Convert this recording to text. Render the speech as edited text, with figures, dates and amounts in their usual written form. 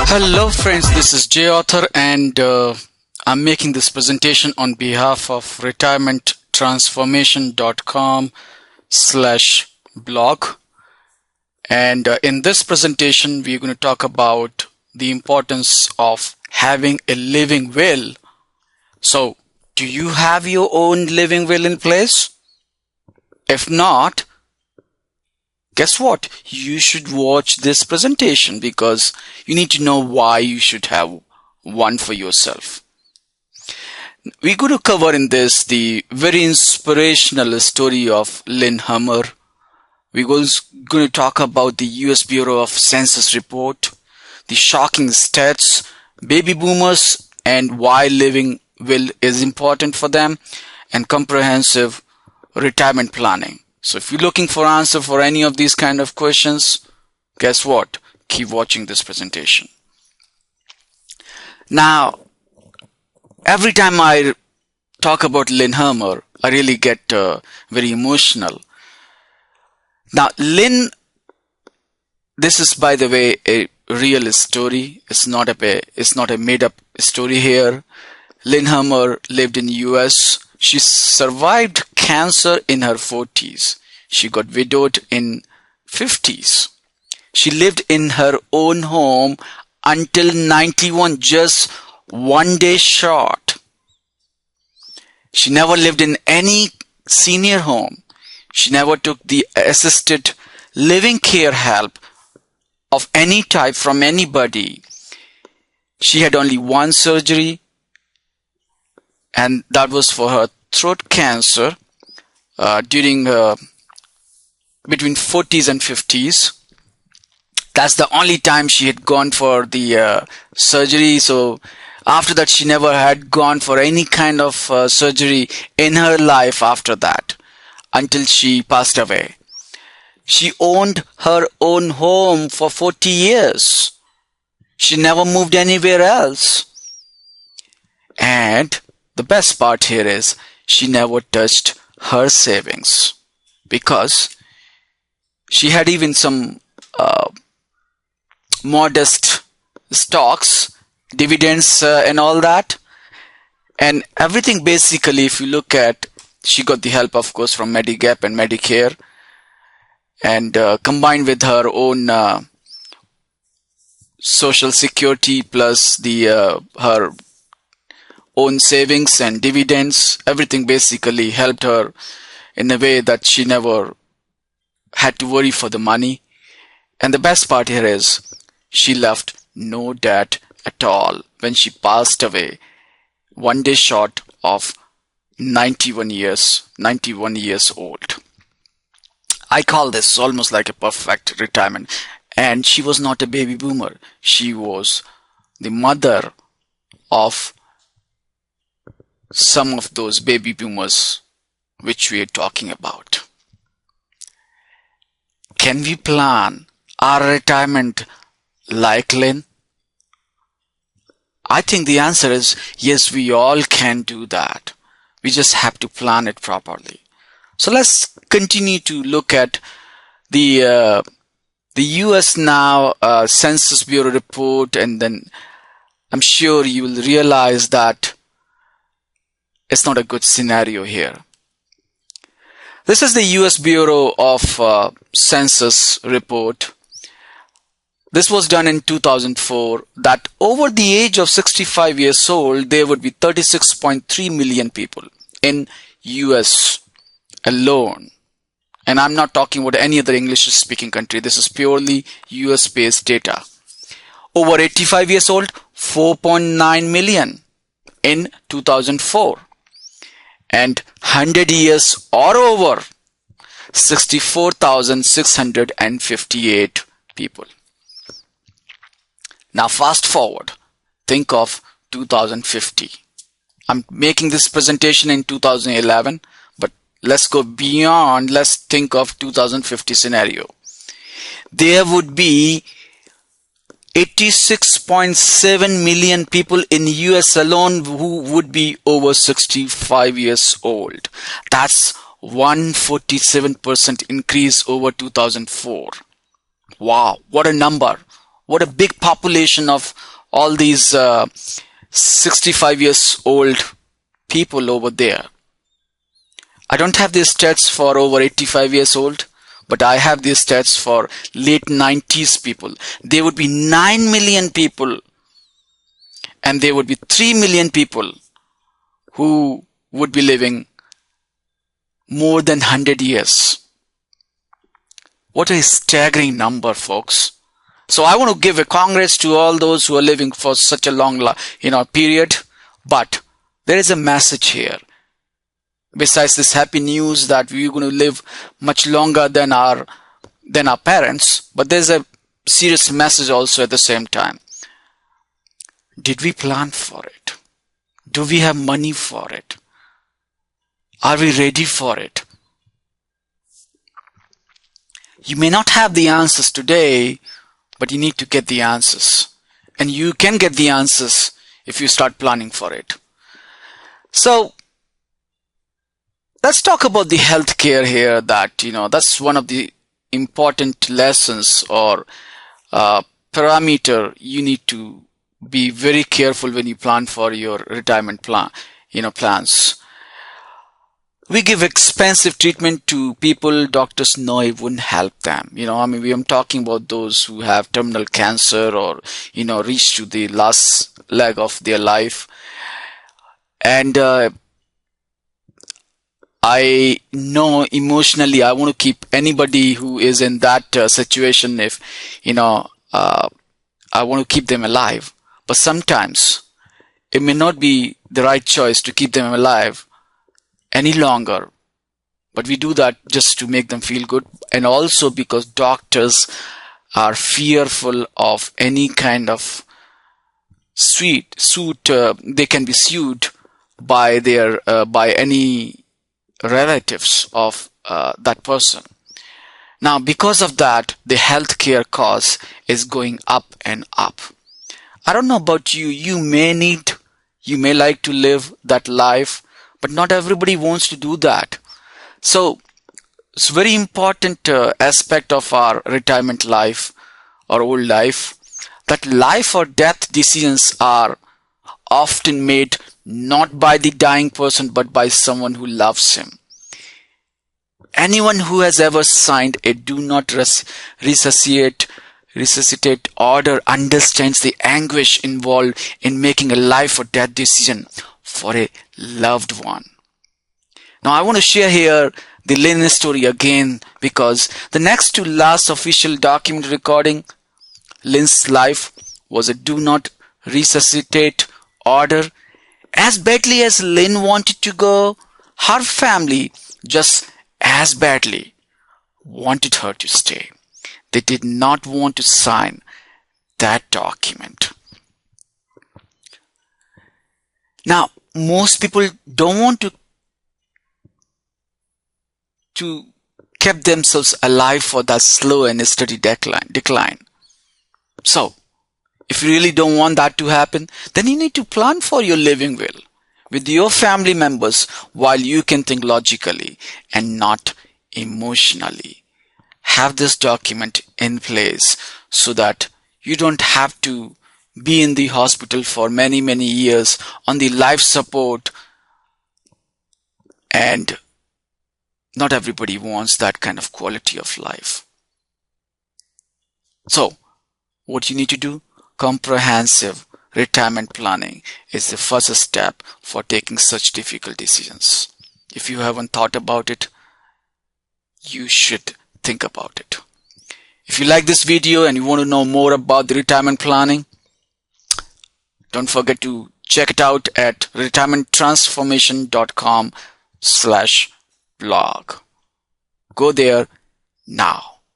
Hello friends, this is Jay Author and I'm making this presentation on behalf of retirementtransformation.com/blog. And in this presentation, we're going to talk about the importance of having a living will. So, do you have your own living will in place? If not, guess what? You should watch this presentation because you need to know why you should have one for yourself. We're going to cover in this the very inspirational story of Lynn Hummer. We're going to talk about the US Bureau of Census report, the shocking stats, baby boomers, and why living will is important for them, and comprehensive retirement planning. So if you're looking for answer for any of these kind of questions, guess what? Keep watching this presentation. Now, every time I talk about Lynn Hummer, I really get very emotional. Now, Lynn, this is, by the way, a real story. It's not a made-up story here. Lynn Hummer lived in US. She survived cancer in her 40s. She got widowed in 50s. She lived in her own home until 91, just one day short. She never lived in any senior home. She never took the assisted living care help of any type from anybody. She had only one surgery, and that was for her throat cancer during between 40s and 50s. That's the only time she had gone for the surgery. So after that, she never had gone for any kind of surgery in her life after that until she passed away. She owned her own home for 40 years. She never moved anywhere else. And the best part here is she never touched her savings because she had even some modest stocks, dividends and all that. And everything basically, if you look at, she got the help, of course, from Medigap and Medicare, and combined with her own Social Security plus the her own savings and dividends, everything basically helped her in a way that she never had to worry for the money. And the best part here is she left no debt at all when she passed away, one day short of 91 years old. I call this almost like a perfect retirement. And she was not a baby boomer. She was the mother of some of those baby boomers which we are talking about. Can we plan our retirement like Lynn? I think the answer is yes, we all can do that. We just have to plan it properly. So let's continue to look at the US Now Census Bureau report, and then I'm sure you will realize that it's not a good scenario here. This is the US Bureau of Census report. This was done in 2004, that over the age of 65 years old, there would be 36.3 million people in US alone. And I'm not talking about any other English-speaking country. This is purely US-based data. Over 85 years old, 4.9 million in 2004. And 100 years or over, 64,658 people. Now fast forward, think of 2050. I'm making this presentation in 2011, but let's go beyond. Let's think of 2050 scenario. There would be 86.7 million people in US alone who would be over 65 years old. That's 147% increase over 2004. Wow, what a number. What a big population of all these 65 years old people over there. I don't have these stats for over 85 years old, but I have these stats for late 90s people. There would be 9 million people, and there would be 3 million people who would be living more than 100 years. What a staggering number, folks. So I want to give a congrats to all those who are living for such a long period. But there is a message here. Besides this happy news that we're going to live much longer than our parents, but there's a serious message also at the same time. Did we plan for it? Do we have money for it? Are we ready for it? You may not have the answers today, but you need to get the answers. And you can get the answers if you start planning for it. So, let's talk about the healthcare here. That's one of the important lessons or parameter you need to be very careful when you plan for your retirement plans. We give expensive treatment to people doctors know it wouldn't help them. We are talking about those who have terminal cancer or, reached to the last leg of their life. And I know emotionally I want to keep anybody who is in that situation, I want to keep them alive. But sometimes it may not be the right choice to keep them alive any longer, but we do that just to make them feel good, and also because doctors are fearful of any kind of suit. They can be sued by any relatives of that person. Now, because of that, the healthcare cost is going up and up. I don't know about you. You may like to live that life, but not everybody wants to do that. So it's a very important aspect of our retirement life or old life, that life or death decisions are often made not by the dying person, but by someone who loves him. Anyone who has ever signed a do not resuscitate order understands the anguish involved in making a life or death decision for a loved one. Now I want to share here the Lynn story again, because the next to last official document recording Lynn's life was a do not resuscitate order. As badly as Lynn wanted to go, her family just as badly wanted her to stay. They did not want to sign that document. Now, most people don't want to keep themselves alive for that slow and steady decline. So, if you really don't want that to happen, then you need to plan for your living will with your family members while you can think logically and not emotionally. Have this document in place so that you don't have to be in the hospital for many, many years on the life support, and not everybody wants that kind of quality of life. So, what you need to do? Comprehensive retirement planning is the first step for taking such difficult decisions. If you haven't thought about it, you should think about it. If you like this video and you want to know more about the retirement planning, don't forget to check it out at retirementtransformation.com/blog. Go there now.